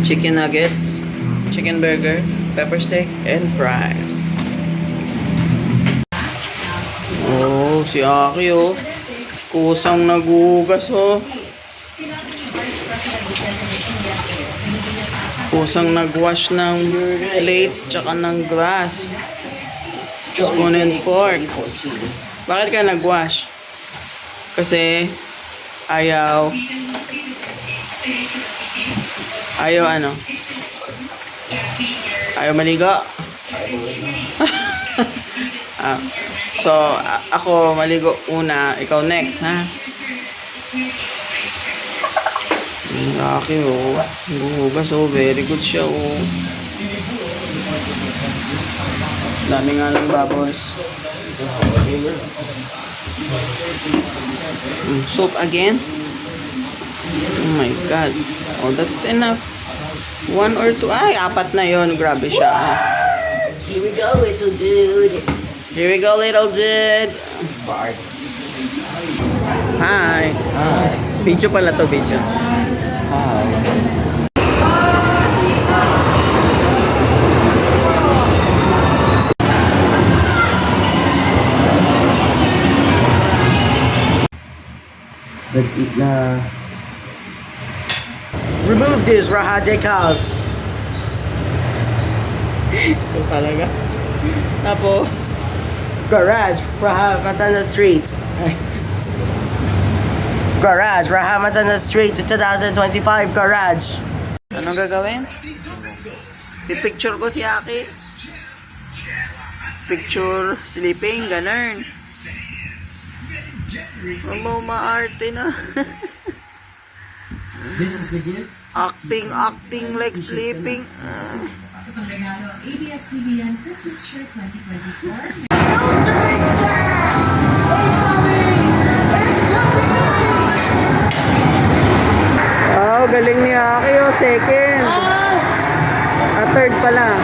chicken nuggets, chicken burger, pepper steak, and fries. Oh, si Aki oh. Kusang nagugas oh. Kusang nagwash ng plates tsaka ng glass. Spoon and fork. Bakit ka nagwash? Kasi ayaw ano? Ayaw maligo. So, ako maligo una, ikaw next, ha? Laki, oh. Hugas, oh. Very good siya, oh. Dami nga ng bubbles. Soap again? Oh my God. Oh, that's enough. 1 or 2. Ay, 4 na yon. Grabe siya. Here we go, little dude. Here we go, little dude. Hi. Hi. Video pala to, video. Hi. Let's eat na. Remove these Raha decals. Ito talaga. Tapos, Garage, Raha Matanda Street. Garage, Raha Matanda Street, 2025 Garage. anong gagawin? Pipicture ko si Aki. Picture sleeping, ganun. Ano maarte na. This is the gift. acting like sleeping. Pangregalo, ABS-CBN Christmas Cheer 2024. Oh, galing ni Aki, oh, second. Third pala.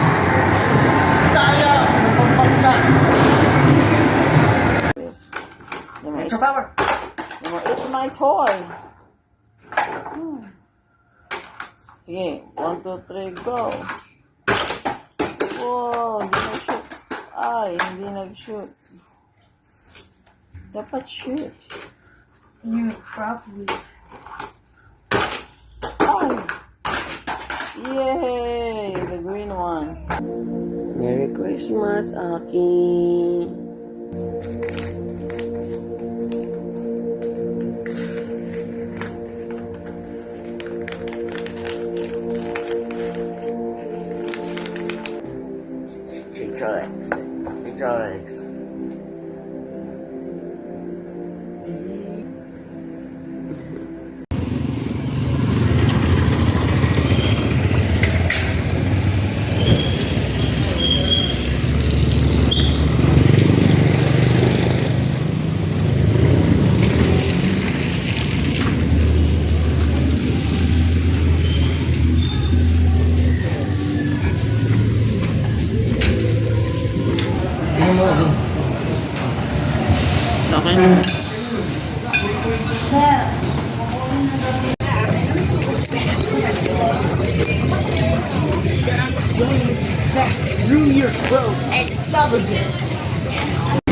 Extra power. It's my toy. Sige, 1, 2, 3, go. Wow, hindi nag-shoot. Ay, hindi nag-shoot. Dapat shoot. You're properly. Ay! Yay! The green one. Merry Christmas, Aki. Drugs. Okay. Through your throat, extravagant.